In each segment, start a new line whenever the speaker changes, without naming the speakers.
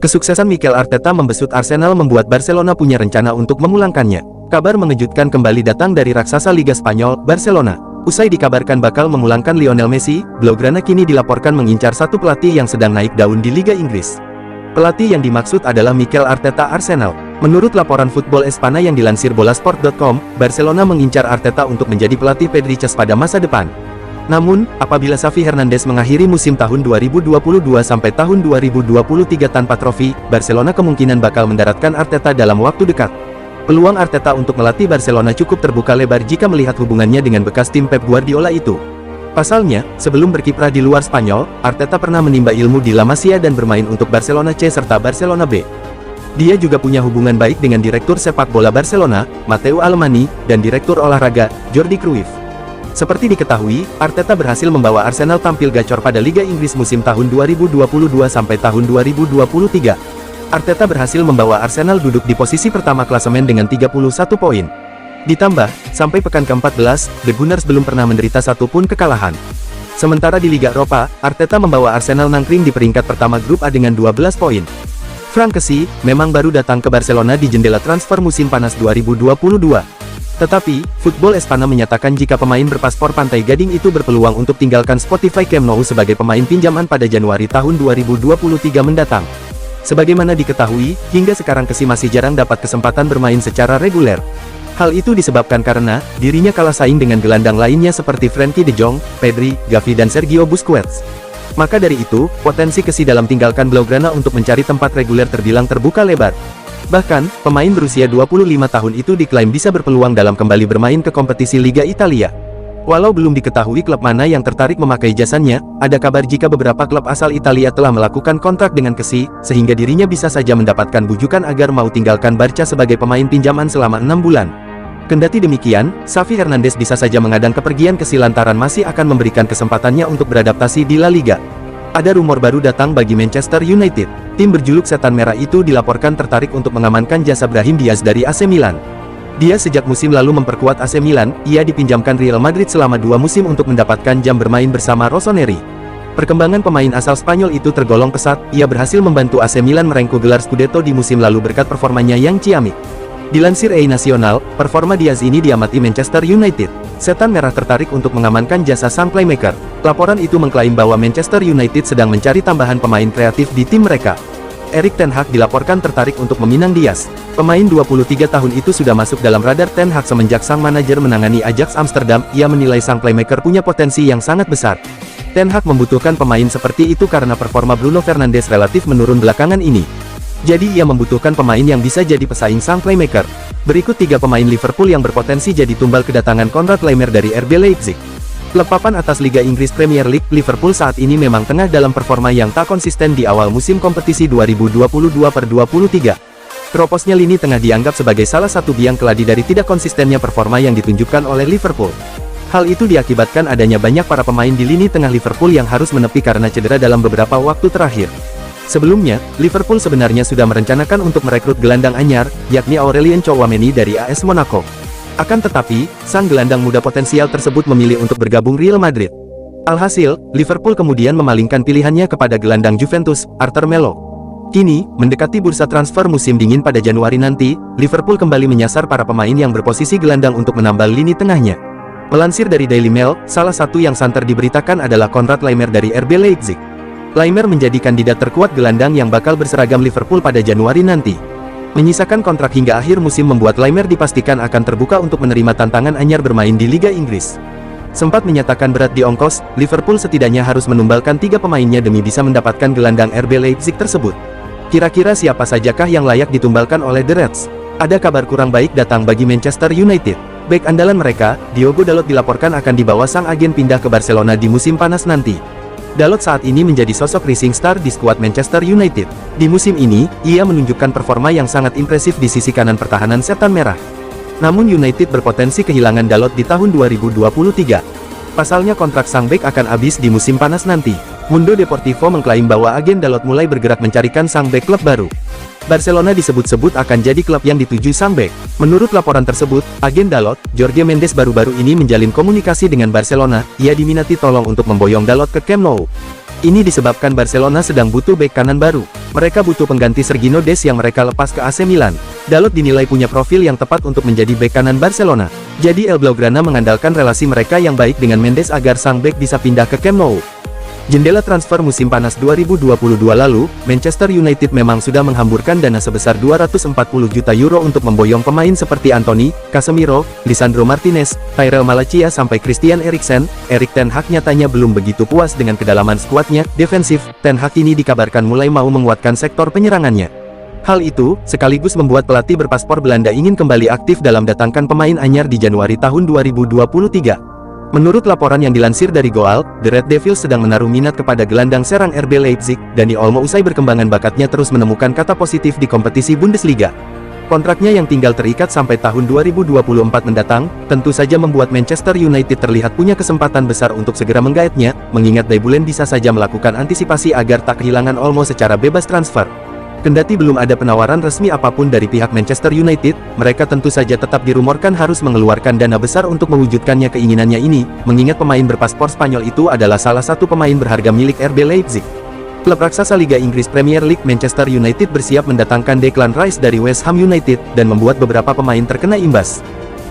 Kesuksesan Mikel Arteta membesut Arsenal membuat Barcelona punya rencana untuk memulangkannya. Kabar mengejutkan kembali datang dari raksasa Liga Spanyol, Barcelona. Usai dikabarkan bakal memulangkan Lionel Messi, Blaugrana kini dilaporkan mengincar satu pelatih yang sedang naik daun di Liga Inggris. Pelatih yang dimaksud adalah Mikel Arteta Arsenal. Menurut laporan Football Espana yang dilansir Bolasport.com, Barcelona mengincar Arteta untuk menjadi pelatih Pedriches pada masa depan. Namun, apabila Xavi Hernandez mengakhiri musim tahun 2022 sampai tahun 2023 tanpa trofi, Barcelona kemungkinan bakal mendaratkan Arteta dalam waktu dekat. Peluang Arteta untuk melatih Barcelona cukup terbuka lebar jika melihat hubungannya dengan bekas tim Pep Guardiola itu. Pasalnya, sebelum berkiprah di luar Spanyol, Arteta pernah menimba ilmu di La Masia dan bermain untuk Barcelona C serta Barcelona B. Dia juga punya hubungan baik dengan Direktur Sepak Bola Barcelona, Mateu Alemany, dan Direktur Olahraga, Jordi Cruyff. Seperti diketahui, Arteta berhasil membawa Arsenal tampil gacor pada Liga Inggris musim tahun 2022 sampai tahun 2023. Arteta berhasil membawa Arsenal duduk di posisi pertama klasemen dengan 31 poin. Ditambah, sampai pekan ke-14, The Gunners belum pernah menderita satupun kekalahan. Sementara di Liga Eropa, Arteta membawa Arsenal nangkring di peringkat pertama grup A dengan 12 poin. Frank Kessie memang baru datang ke Barcelona di jendela transfer musim panas 2022. Tetapi, Football Espana menyatakan jika pemain berpaspor Pantai Gading itu berpeluang untuk tinggalkan Spotify Camp Nou sebagai pemain pinjaman pada Januari tahun 2023 mendatang. Sebagaimana diketahui, hingga sekarang Kessie masih jarang dapat kesempatan bermain secara reguler. Hal itu disebabkan karena, dirinya kalah saing dengan gelandang lainnya seperti Frenkie de Jong, Pedri, Gavi dan Sergio Busquets. Maka dari itu, potensi Kessie dalam tinggalkan Blaugrana untuk mencari tempat reguler terbilang terbuka lebar. Bahkan, pemain berusia 25 tahun itu diklaim bisa berpeluang dalam kembali bermain ke kompetisi Liga Italia. Walau belum diketahui klub mana yang tertarik memakai jasanya, ada kabar jika beberapa klub asal Italia telah melakukan kontrak dengan Kessie, sehingga dirinya bisa saja mendapatkan bujukan agar mau tinggalkan Barca sebagai pemain pinjaman selama 6 bulan. Kendati demikian, Xavi Hernandez bisa saja mengadang kepergian Kessie lantaran masih akan memberikan kesempatannya untuk beradaptasi di La Liga. Ada rumor baru datang bagi Manchester United. Tim berjuluk Setan Merah itu dilaporkan tertarik untuk mengamankan jasa Brahim Diaz dari AC Milan. Dia sejak musim lalu memperkuat AC Milan, ia dipinjamkan Real Madrid selama 2 musim untuk mendapatkan jam bermain bersama Rossoneri. Perkembangan pemain asal Spanyol itu tergolong pesat, ia berhasil membantu AC Milan merengkuh gelar Scudetto di musim lalu berkat performanya yang ciamik. Dilansir El Nacional, performa Diaz ini diamati Manchester United. Setan Merah tertarik untuk mengamankan jasa sang playmaker. Laporan itu mengklaim bahwa Manchester United sedang mencari tambahan pemain kreatif di tim mereka. Erik ten Hag dilaporkan tertarik untuk meminang Diaz. Pemain 23 tahun itu sudah masuk dalam radar ten Hag semenjak sang manajer menangani Ajax Amsterdam. Ia menilai sang playmaker punya potensi yang sangat besar. Ten Hag membutuhkan pemain seperti itu karena performa Bruno Fernandes relatif menurun belakangan ini. Jadi ia membutuhkan pemain yang bisa jadi pesaing sang playmaker. Berikut 3 pemain Liverpool yang berpotensi jadi tumbal kedatangan Konrad Laimer dari RB Leipzig. Klub papan atas Liga Inggris Premier League, Liverpool saat ini memang tengah dalam performa yang tak konsisten di awal musim kompetisi 2022-23. Keroposnya lini tengah dianggap sebagai salah satu biang keladi dari tidak konsistennya performa yang ditunjukkan oleh Liverpool. Hal itu diakibatkan adanya banyak para pemain di lini tengah Liverpool yang harus menepi karena cedera dalam beberapa waktu terakhir. Sebelumnya, Liverpool sebenarnya sudah merencanakan untuk merekrut gelandang anyar, yakni Aurelien Tchouameni dari AS Monaco. Akan tetapi, sang gelandang muda potensial tersebut memilih untuk bergabung Real Madrid. Alhasil, Liverpool kemudian memalingkan pilihannya kepada gelandang Juventus, Arthur Melo. Kini, mendekati bursa transfer musim dingin pada Januari nanti, Liverpool kembali menyasar para pemain yang berposisi gelandang untuk menambal lini tengahnya. Melansir dari Daily Mail, salah satu yang santer diberitakan adalah Konrad Laimer dari RB Leipzig. Laimer menjadi kandidat terkuat gelandang yang bakal berseragam Liverpool pada Januari nanti. Menyisakan kontrak hingga akhir musim membuat Laimer dipastikan akan terbuka untuk menerima tantangan anyar bermain di Liga Inggris. Sempat menyatakan berat di ongkos, Liverpool setidaknya harus menumbalkan 3 pemainnya demi bisa mendapatkan gelandang RB Leipzig tersebut. Kira-kira siapa sajakah yang layak ditumbalkan oleh The Reds? Ada kabar kurang baik datang bagi Manchester United. Bek andalan mereka, Diogo Dalot dilaporkan akan dibawa sang agen pindah ke Barcelona di musim panas nanti. Dalot saat ini menjadi sosok rising star di skuad Manchester United. Di musim ini, ia menunjukkan performa yang sangat impresif di sisi kanan pertahanan Setan Merah. Namun United berpotensi kehilangan Dalot di tahun 2023. Pasalnya kontrak sang bek akan habis di musim panas nanti. Mundo Deportivo mengklaim bahwa agen Dalot mulai bergerak mencarikan sang bek klub baru. Barcelona disebut-sebut akan jadi klub yang dituju sang bek. Menurut laporan tersebut, agen Dalot, Jorge Mendes baru-baru ini menjalin komunikasi dengan Barcelona. Ia diminati tolong untuk memboyong Dalot ke Camp Nou. Ini disebabkan Barcelona sedang butuh bek kanan baru. Mereka butuh pengganti Sergino Dest yang mereka lepas ke AC Milan. Dalot dinilai punya profil yang tepat untuk menjadi bek kanan Barcelona. Jadi El Blaugrana mengandalkan relasi mereka yang baik dengan Mendes agar sang bek bisa pindah ke Camp Nou. Jendela transfer musim panas 2022 lalu, Manchester United memang sudah menghamburkan dana sebesar 240 juta euro untuk memboyong pemain seperti Anthony, Casemiro, Lisandro Martinez, Tyrell Malacia sampai Christian Eriksen. Erik ten Hag nyatanya belum begitu puas dengan kedalaman skuadnya defensif. Ten Hag ini dikabarkan mulai mau menguatkan sektor penyerangannya. Hal itu, sekaligus membuat pelatih berpaspor Belanda ingin kembali aktif dalam datangkan pemain anyar di Januari tahun 2023. Menurut laporan yang dilansir dari Goal, The Red Devils sedang menaruh minat kepada gelandang serang RB Leipzig, Dani Olmo usai berkembangan bakatnya terus menemukan kata positif di kompetisi Bundesliga. Kontraknya yang tinggal terikat sampai tahun 2024 mendatang, tentu saja membuat Manchester United terlihat punya kesempatan besar untuk segera menggaetnya, mengingat Daibulen bisa saja melakukan antisipasi agar tak kehilangan Olmo secara bebas transfer. Kendati belum ada penawaran resmi apapun dari pihak Manchester United, mereka tentu saja tetap dirumorkan harus mengeluarkan dana besar untuk mewujudkannya keinginannya ini, mengingat pemain berpaspor Spanyol itu adalah salah satu pemain berharga milik RB Leipzig. Klub raksasa Liga Inggris Premier League Manchester United bersiap mendatangkan Declan Rice dari West Ham United, dan membuat beberapa pemain terkena imbas.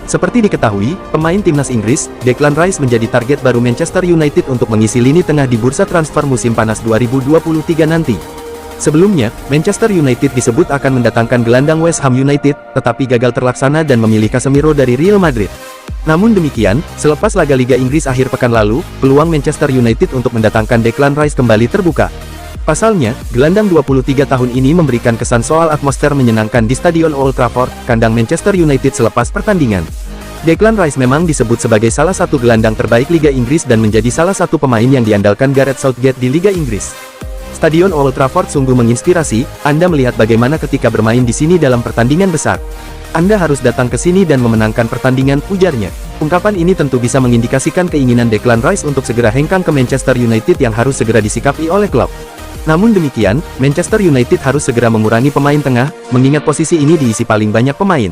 Seperti diketahui, pemain timnas Inggris, Declan Rice menjadi target baru Manchester United untuk mengisi lini tengah di bursa transfer musim panas 2023 nanti. Sebelumnya, Manchester United disebut akan mendatangkan gelandang West Ham United, tetapi gagal terlaksana dan memilih Casemiro dari Real Madrid. Namun demikian, selepas laga Liga Inggris akhir pekan lalu, peluang Manchester United untuk mendatangkan Declan Rice kembali terbuka. Pasalnya, gelandang 23 tahun ini memberikan kesan soal atmosfer menyenangkan di Stadion Old Trafford, kandang Manchester United selepas pertandingan. Declan Rice memang disebut sebagai salah satu gelandang terbaik Liga Inggris dan menjadi salah satu pemain yang diandalkan Gareth Southgate di Liga Inggris. Stadion Old Trafford sungguh menginspirasi. Anda melihat bagaimana ketika bermain di sini dalam pertandingan besar. Anda harus datang ke sini dan memenangkan pertandingan, ujarnya. Ungkapan ini tentu bisa mengindikasikan keinginan Declan Rice untuk segera hengkang ke Manchester United yang harus segera disikapi oleh klub. Namun demikian, Manchester United harus segera mengurangi pemain tengah, mengingat posisi ini diisi paling banyak pemain.